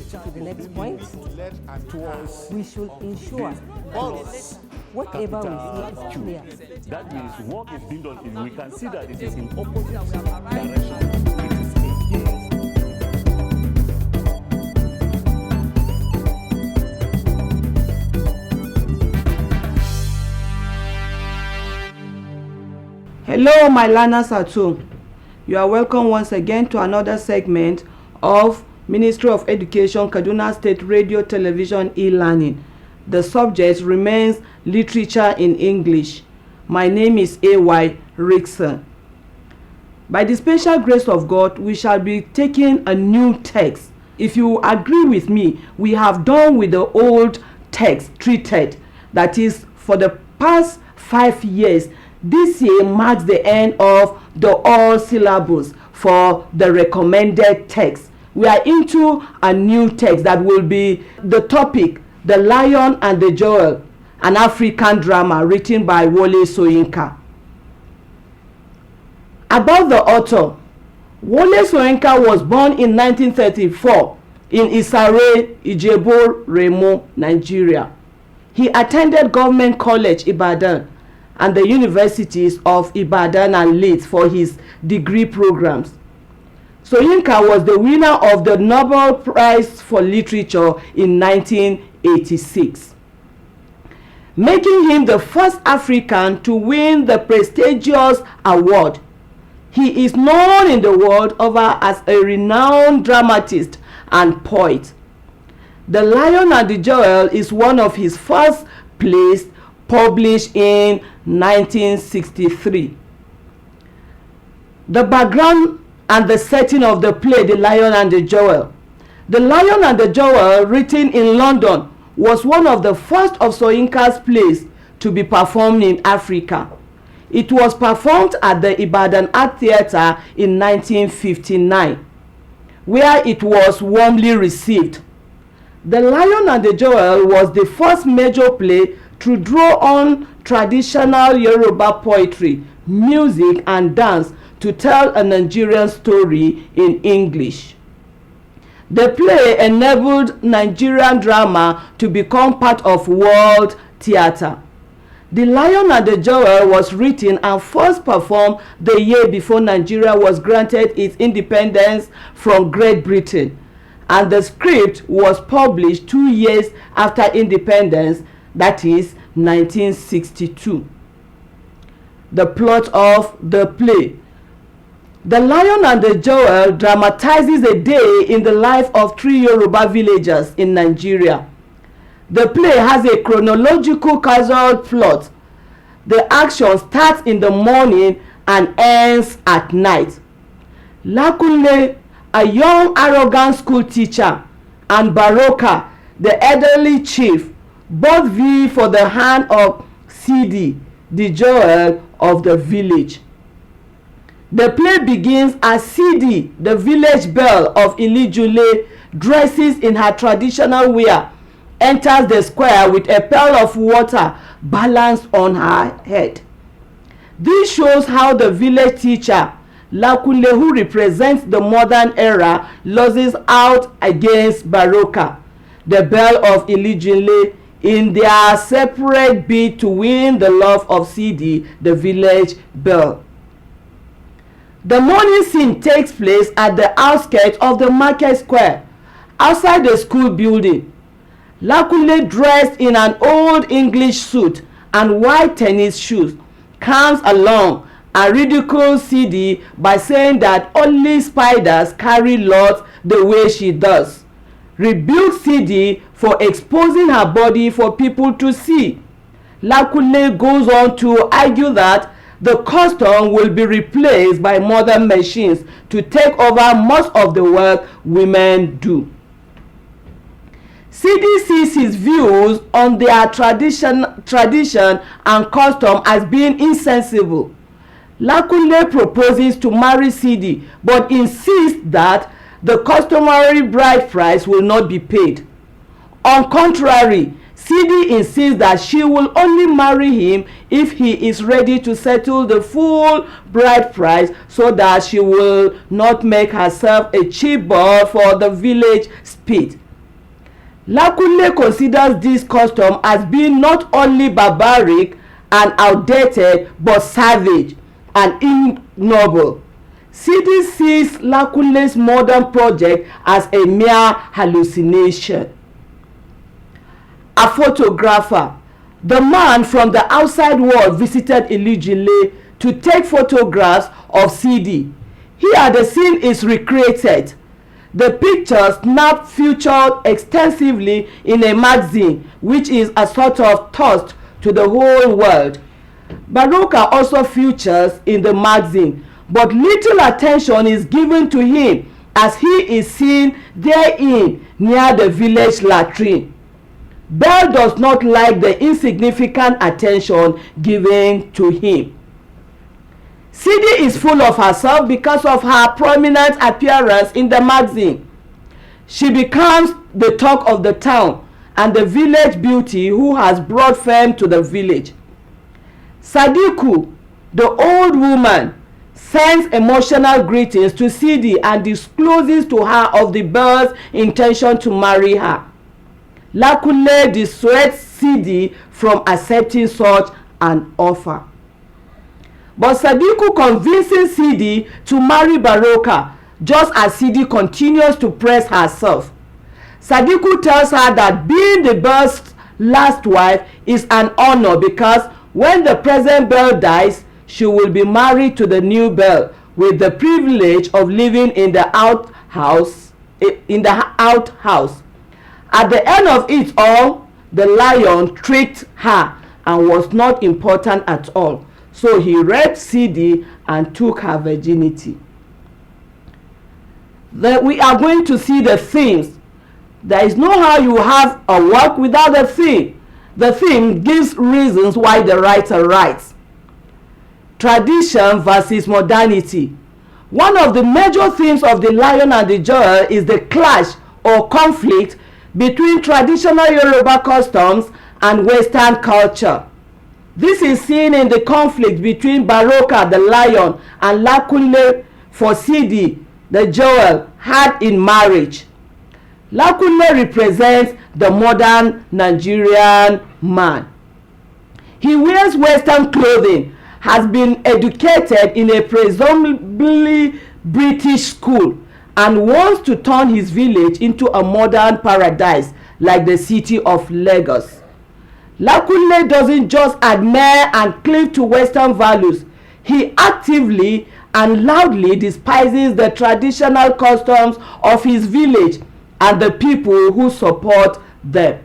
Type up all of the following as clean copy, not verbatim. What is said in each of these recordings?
to the next point. We should ensure whatever we see is clear. That means work is being done. We can see that it is in opposite direction. Hello, my learners at home. You are welcome once again to another segment of Ministry of Education, Kaduna State Radio Television e-learning. The subject remains literature in English. My name is A.Y. Rickson. By the special grace of God, we shall be taking a new text. If you agree with me, we have done with the old text treated. That is, for the past 5 years, this year marks the end of the all syllables for the recommended text. We are into a new text that will be the topic, The Lion and the Jewel, an African drama written by Wole Soyinka. About the author, Wole Soyinka was born in 1934 in Isare, Ijebu-Remo, Nigeria. He attended Government College, Ibadan, and the universities of Ibadan and Leeds for his degree programs. Soyinka was the winner of the Nobel Prize for Literature in 1986, making him the first African to win the prestigious award. He is known in the world over as a renowned dramatist and poet. The Lion and the Jewel is one of his first plays, published in 1963. The background and the setting of the play, The Lion and the Jewel. The Lion and the Jewel, written in London, was one of the first of Soyinka's plays to be performed in Africa. It was performed at the Ibadan Art Theatre in 1959, where it was warmly received. The Lion and the Jewel was the first major play to draw on traditional Yoruba poetry, music, and dance to tell a Nigerian story in English. The play enabled Nigerian drama to become part of world theatre. The Lion and the Jewel was written and first performed the year before Nigeria was granted its independence from Great Britain, and the script was published 2 years after independence, that is 1962. The plot of the play. The Lion and the Jewel dramatizes a day in the life of 3 Yoruba villagers in Nigeria. The play has a chronological causal plot. The action starts in the morning and ends at night. Lakunle, a young arrogant school teacher, and Baroka, the elderly chief, both vie for the hand of Sidi, the jewel of the village. The play begins as Sidi, the village belle of Ilijule, dresses in her traditional wear, enters the square with a pail of water balanced on her head. This shows how the village teacher, Lakunle, who represents the modern era, loses out against Baroka, the belle of Ilijule, in their separate bid to win the love of Sidi, the village belle. The morning scene takes place at the outskirts of the market square, outside the school building. Lakunle, dressed in an old English suit and white tennis shoes, comes along and ridicules Sidi by saying that only spiders carry lots the way she does. Rebukes Sidi for exposing her body for people to see. Lakunle goes on to argue that the custom will be replaced by modern machines to take over most of the work women do. Sidi sees his views on their tradition and custom as being insensible. Lakunle proposes to marry Sidi, but insists that the customary bride price will not be paid. On contrary, Sidi insists that she will only marry him if he is ready to settle the full bride price, so that she will not make herself a cheap bird for the village spit. Lakunle considers this custom as being not only barbaric and outdated but savage and ignoble. Sidi sees Lakunle's modern project as a mere hallucination. A photographer. The man from the outside world visited Ilijile to take photographs of Sidi. Here the scene is recreated. The pictures now featured extensively in a magazine, which is a sort of toast to the whole world. Baroka also features in the magazine, but little attention is given to him as he is seen therein near the village latrine. Bell does not like the insignificant attention given to him. Sidi is full of herself because of her prominent appearance in the magazine. She becomes the talk of the town and the village beauty who has brought fame to the village. Sadiku, the old woman, sends emotional greetings to Sidi and discloses to her of the Bell's intention to marry her. Lakunle dissuades Sidi from accepting such an offer. But Sadiku convinces Sidi to marry Baroka, just as Sidi continues to press herself. Sadiku tells her that being the Bell's last wife is an honor because when the present Bell dies, she will be married to the new Bell with the privilege of living in the outhouse. At the end of it all, the lion tricked her and was not important at all. So he raped Sidi and took her virginity. We are going to see the themes. There is no how you have a work without a theme. The theme gives reasons why the writer writes. Tradition versus modernity. One of the major themes of The Lion and the Jewel is the clash or conflict between traditional Yoruba customs and Western culture. This is seen in the conflict between Baroka the lion and Lakunle for Sidi the jewel had in marriage. Lakunle represents the modern Nigerian man. He wears Western clothing, has been educated in a presumably British school, and wants to turn his village into a modern paradise like the city of Lagos. Lakunle doesn't just admire and cleave to Western values. He actively and loudly despises the traditional customs of his village and the people who support them.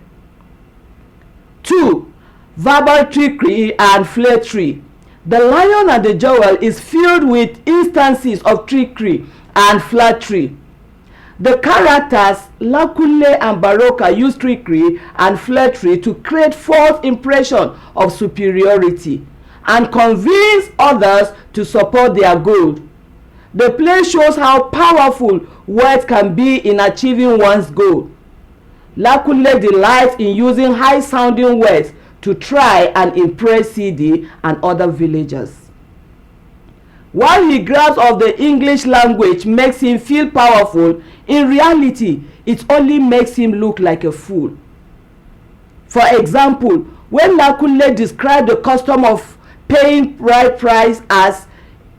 2. Verbal trickery and flattery. The Lion and the Jewel is filled with instances of trickery and flattery. The characters Lakunle and Baroka use trickery and flattery to create false impression of superiority and convince others to support their goal. The play shows how powerful words can be in achieving one's goal. Lakunle delights in using high-sounding words to try and impress Sidi and other villagers. While he grasps of the English language makes him feel powerful, in reality, it only makes him look like a fool. For example, when Lakunle described the custom of paying bride price as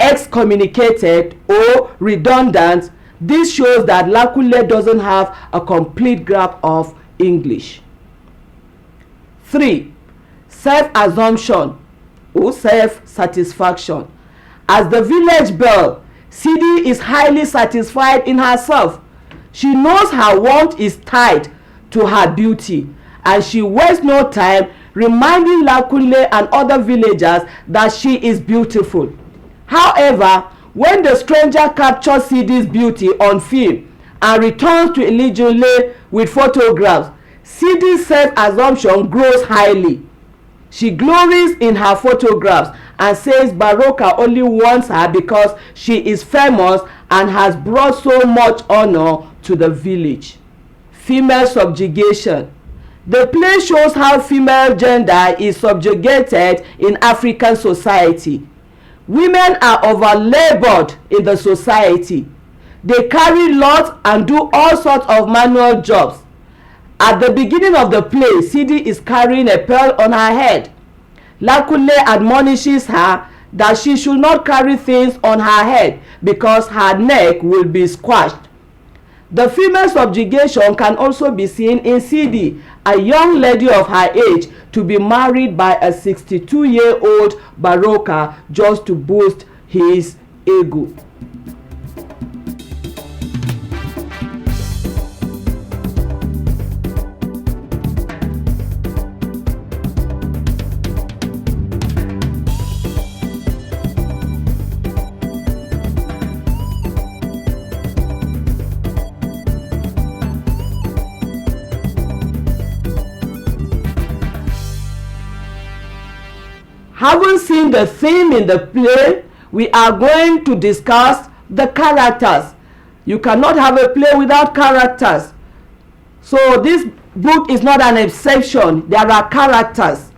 excommunicated or redundant, this shows that Lakunle doesn't have a complete grasp of English. 3. Self-assumption or self-satisfaction. As the village belle, Sidi is highly satisfied in herself. She knows her worth is tied to her beauty, and she wastes no time reminding Lakunle and other villagers that she is beautiful. However, when the stranger captures Sidi's beauty on film and returns to Ilijile with photographs, Sidi's self-assumption grows highly. She glories in her photographs and says Baroka only wants her because she is famous and has brought so much honor to the village. Female subjugation. The play shows how female gender is subjugated in African society. Women are overlabored in the society. They carry lots and do all sorts of manual jobs. At the beginning of the play, Sidi is carrying a pearl on her head. Lakunle admonishes her that she should not carry things on her head because her neck will be squashed. The female subjugation can also be seen in Sidi, a young lady of her age, to be married by a 62-year-old Baroka just to boost his ego. Having seen the theme in the play, we are going to discuss the characters. You cannot have a play without characters. So this book is not an exception. There are characters.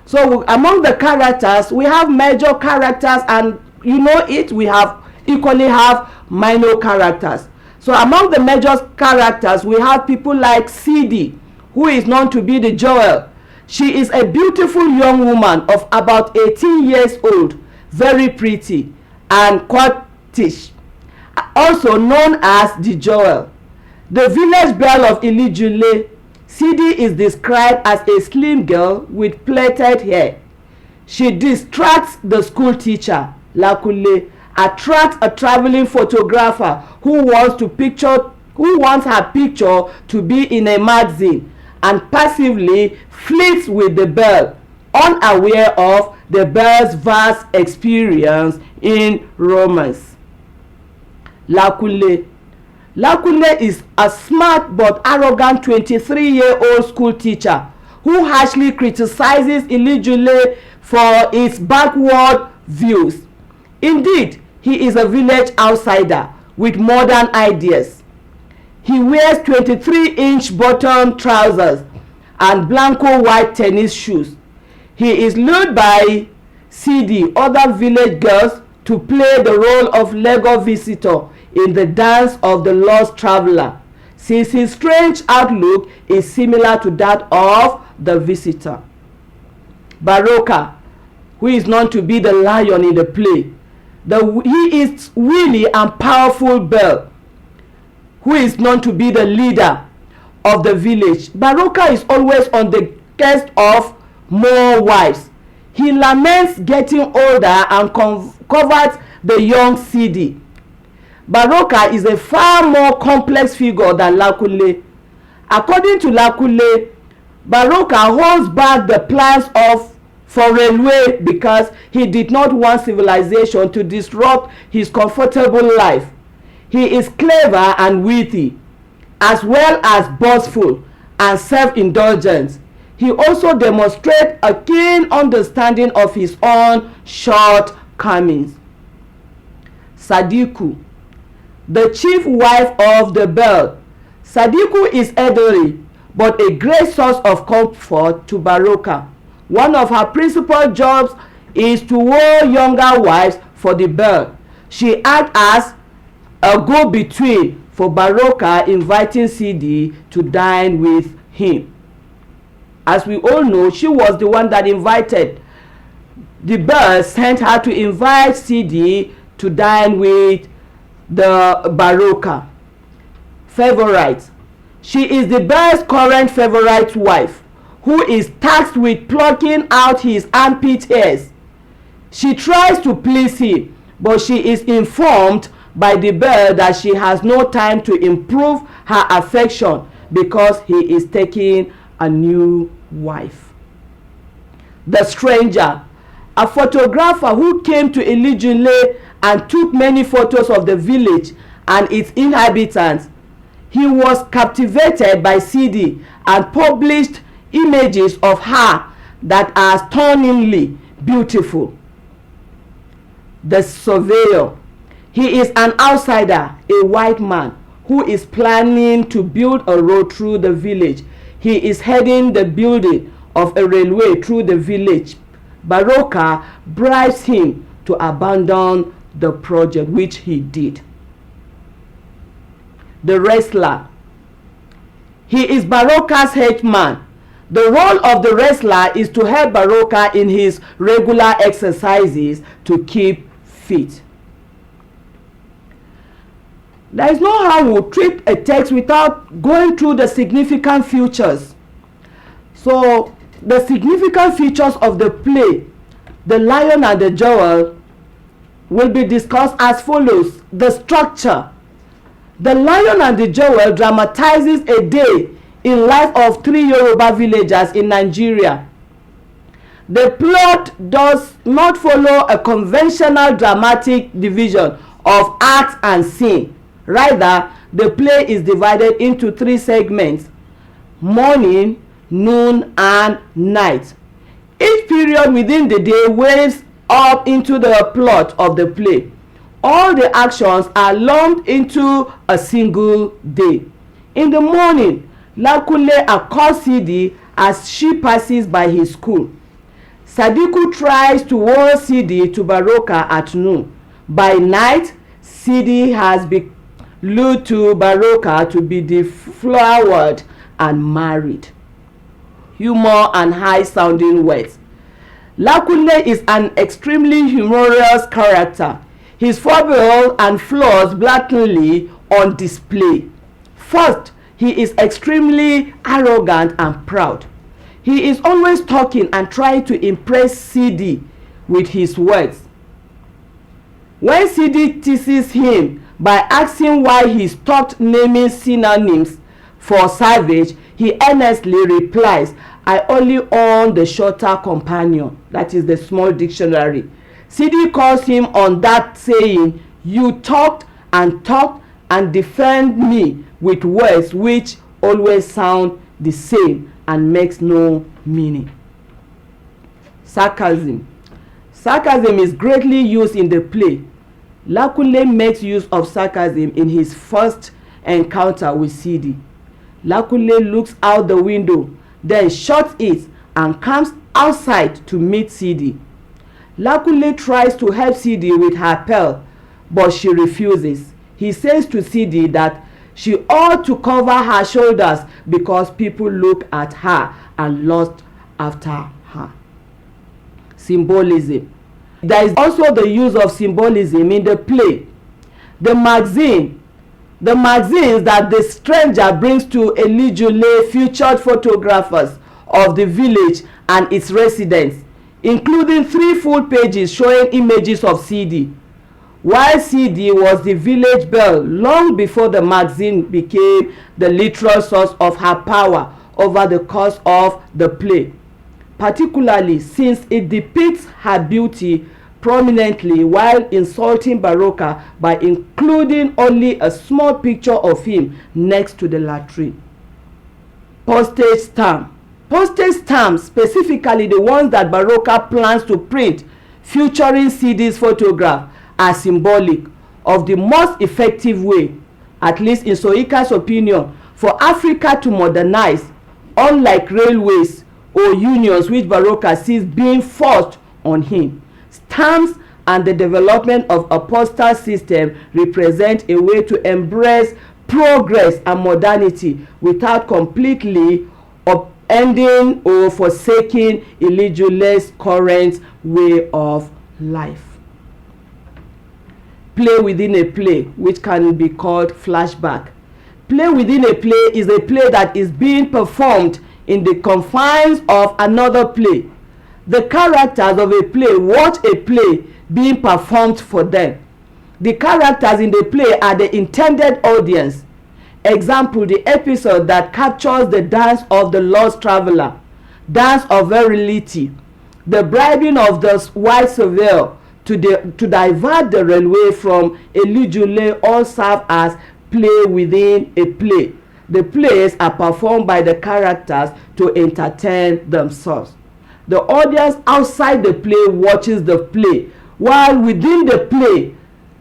So among the characters, we have major characters, and you know it, we have equally have minor characters. So among the major characters, we have people like Sidi, who is known to be the Joel. She is a beautiful young woman of about 18 years old, very pretty and courtish, also known as the Joel. The village belle of Ilijule, Sidi is described as a slim girl with plaited hair. She distracts the school teacher, Lakunle, attracts a traveling photographer who wants her picture to be in a magazine, and passively flirts with the belle, unaware of the belle's vast experience in romance. Lakunle is a smart but arrogant 23-year-old school teacher who harshly criticizes Ilijule for its backward views. Indeed, he is a village outsider with modern ideas. He wears 23-inch button trousers and blanco white tennis shoes. He is lured by Sidi, other village girls, to play the role of Lego visitor in the dance of the lost traveler, since his strange outlook is similar to that of the visitor. Baroka, who is known to be the lion in the play, he is wily and powerful belle, who is known to be the leader of the village. Baroka is always on the quest of more wives. He laments getting older and covets the young Sidi. Baroka is a far more complex figure than Lakunle. According to Lakunle, Baroka holds back the plans for railway because he did not want civilization to disrupt his comfortable life. He is clever and witty, as well as boastful and self-indulgent. He also demonstrates a keen understanding of his own shortcomings. Sadiku, the chief wife of the belle. Sadiku is elderly, but a great source of comfort to Baroka. One of her principal jobs is to woo younger wives for the belle. She acts as a go-between for Baroka, inviting Sidi to dine with him. As we all know, she was the one that invited. The belle sent her to invite Sidi to dine with the Baroka. Favorite. She is the belle's current favorite wife, who is tasked with plucking out his armpit hairs. She tries to please him, but she is informed by the belle that she has no time to improve her affection because he is taking a new wife. The stranger, a photographer who came to Ilijule and took many photos of the village and its inhabitants. He was captivated by Sidi and published images of her that are stunningly beautiful. The surveyor, he is an outsider, a white man who is planning to build a road through the village. He is heading the building of a railway through the village. Baroka bribes him to abandon the project, which he did. The wrestler, He is Baroka's headman. The role of the wrestler is to help Baroka in his regular exercises to keep fit. There is no how we treat a text without going through the significant features. So, the significant features of the play, The Lion and the Jewel, will be discussed as follows. The structure. The Lion and the Jewel dramatizes a day in life of 3 Yoruba villagers in Nigeria. The plot does not follow a conventional dramatic division of act and scene. Rather, the play is divided into 3 segments: morning, noon, and night. Each period within the day waves up into the plot of the play. All the actions are lumped into a single day. In the morning, Lakunle accosts Sidi as she passes by his school. Sadiku tries to warn Sidi to Baroka at noon. By night, Sidi has been lured to Baroka to be deflowered and married. Humor and high-sounding words. Lakunle is an extremely humorous character. His foibles and flaws blatantly on display. First, he is extremely arrogant and proud. He is always talking and trying to impress Sidi with his words. When Sidi teases him by asking why he stopped naming synonyms for savage, he earnestly replies, "I only own the shorter companion," that is the small dictionary. Sidi calls him on that, saying, "You talked and defend me with words which always sound the same and makes no meaning." Sarcasm. Sarcasm is greatly used in the play. Lakunle makes use of sarcasm in his first encounter with Sidi. Lakunle looks out the window, then shuts it and comes outside to meet Sidi. Lakunle tries to help Sidi with her pearl, but she refuses. He says to Sidi that she ought to cover her shoulders because people look at her and lust after her. Symbolism. There is also the use of symbolism in the play. The magazines that the stranger brings to Elijule featured photographers of the village and its residents, including 3 full pages showing images of Sidi. While Sidi was the village belle long before the magazine became the literal source of her power over the course of the play, particularly since it depicts her beauty prominently while insulting Baroka by including only a small picture of him next to the latrine. Postage stamp. Postage stamps, specifically the ones that Baroka plans to print featuring Sidi's photograph, are symbolic of the most effective way, at least in Soyinka's opinion, for Africa to modernize, unlike railways or unions which Baroka sees being forced on him. Stamps and the development of a postal system represent a way to embrace progress and modernity without completely upending or forsaking Ilijule's current way of life. Play within a play, which can be called flashback. Play within a play is a play that is being performed in the confines of another play. The characters of a play watch a play being performed for them. The characters in the play are the intended audience. Example, the episode that captures the dance of the lost traveler, dance of virility, the bribing of the white surveyor to divert the railway from Elijule all serve as play within a play. The plays are performed by the characters to entertain themselves. The audience outside the play watches the play, while within the play,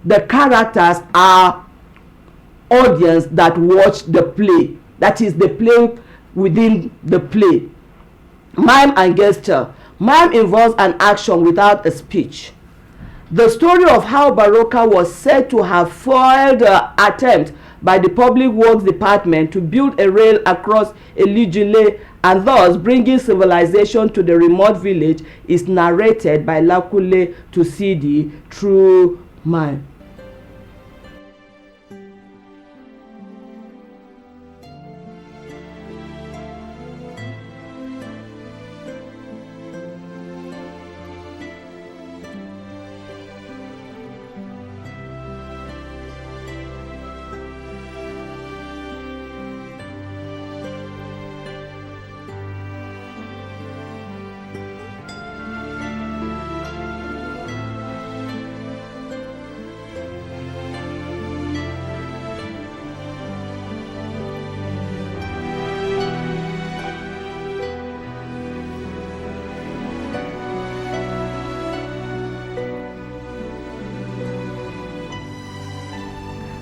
the characters are audience that watch the play. That is the play within the play. Mime and gesture. Mime involves an action without a speech. The story of how Baroka was said to have foiled the attempt by the Public Works Department to build a rail across Elijule and thus bringing civilization to the remote village is narrated by Lakule to Sidi through mime.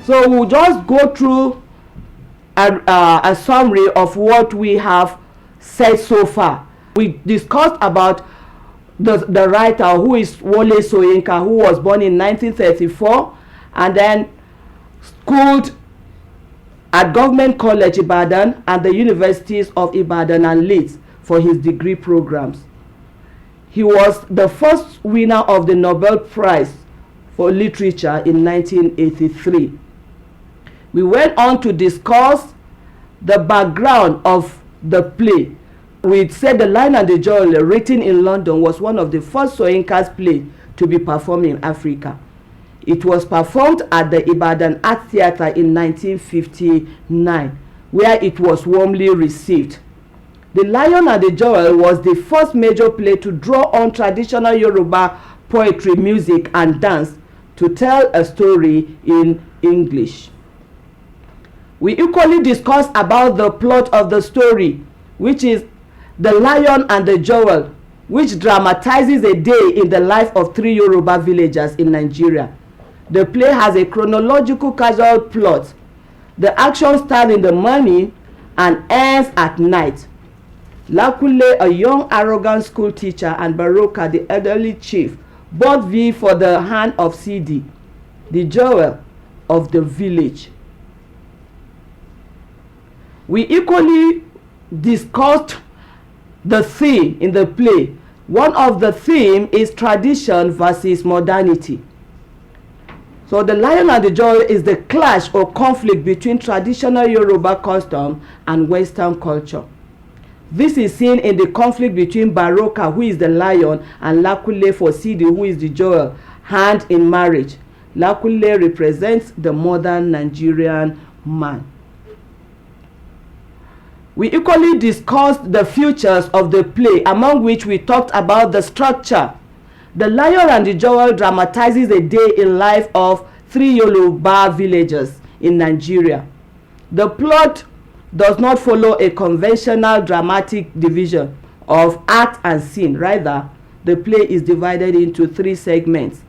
So we'll just go through a summary of what we have said so far. We discussed about the writer, who is Wole Soyinka, who was born in 1934 and then schooled at Government College Ibadan and the Universities of Ibadan and Leeds for his degree programs. He was the first winner of the Nobel Prize for Literature in 1983. We went on to discuss the background of the play. We said The Lion and the Jowl, written in London, was one of the first Soyinka's plays to be performed in Africa. It was performed at the Ibadan Art Theatre in 1959, where it was warmly received. The Lion and the Jowl was the first major play to draw on traditional Yoruba poetry, music, and dance to tell a story in English. We equally discussed about the plot of the story, which is The Lion and the Jowl, which dramatizes a day in the life of 3 Yoruba villagers in Nigeria. The play has a chronological causal plot. The action starts in the morning and ends at night. Lakule, a young arrogant school teacher, and Baroka, the elderly chief, both vie for the hand of Sidi, the Jowl of the village. We equally discussed the theme in the play. One of the themes is tradition versus modernity. So The Lion and the Jowl is the clash or conflict between traditional Yoruba custom and Western culture. This is seen in the conflict between Baroka, who is the lion, and Lakule for Sidi, who is the Jowl, hand in marriage. Lakule represents the modern Nigerian man. We equally discussed the features of the play, among which we talked about the structure. The Lion and the Jowl dramatizes a day in life of 3 Yoruba villagers in Nigeria. The plot does not follow a conventional dramatic division of act and scene. Rather, the play is divided into 3 segments: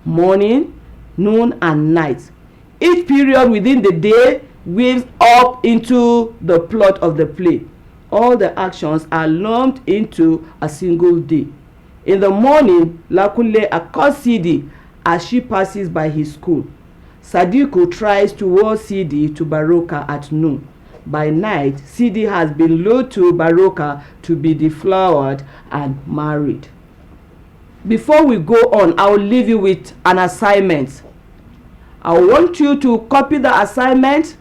morning, noon, and night. Each period within the day weaves up into the plot of the play. All the actions are lumped into a single day. In the morning, Lakule accosts Sidi as she passes by his school. Sadiku tries to woo Sidi to Baroka at noon. By night, Sidi has been lured to Baroka to be deflowered and married. Before we go on, I will leave you with an assignment. I want you to copy the assignment.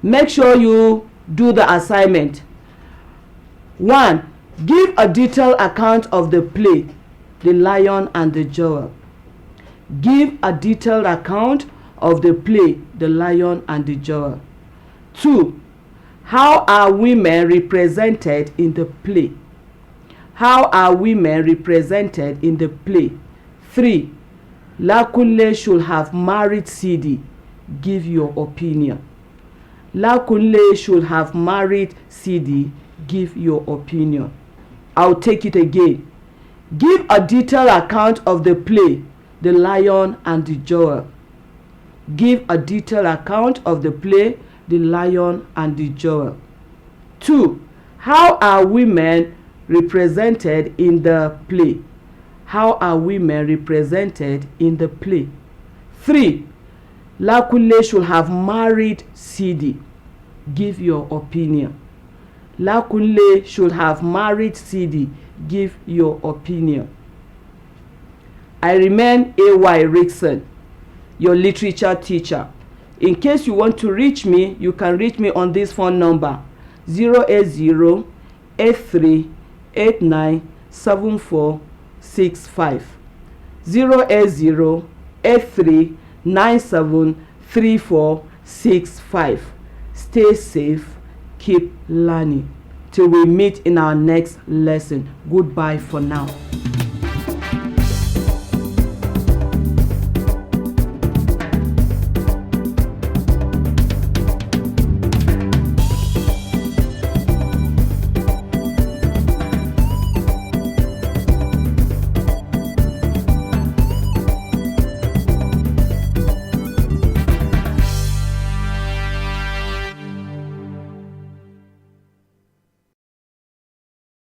Make sure you do the assignment. 1. Give a detailed account of the play, The Lion and the Jowl. Give a detailed account of the play, The Lion and the Jowl. 2. How are women represented in the play? How are women represented in the play? 3. Lakule should have married Sidi. Give your opinion. Lakule should have married Sidi. Give your opinion. I'll take it again. Give a detailed account of the play, The Lion and the Jowl. Give a detailed account of the play, The Lion and the Jowl. 2. How are women represented in the play? How are women represented in the play? 3. Lakunle should have married Sidi. Give your opinion. Lakunle should have married Sidi. Give your opinion. I remain A.Y. Rickson, your literature teacher. In case you want to reach me, you can reach me on this phone number 080-8389-7465. 080-8397-3465. Stay safe, keep learning. Till we meet in our next lesson. Goodbye for now.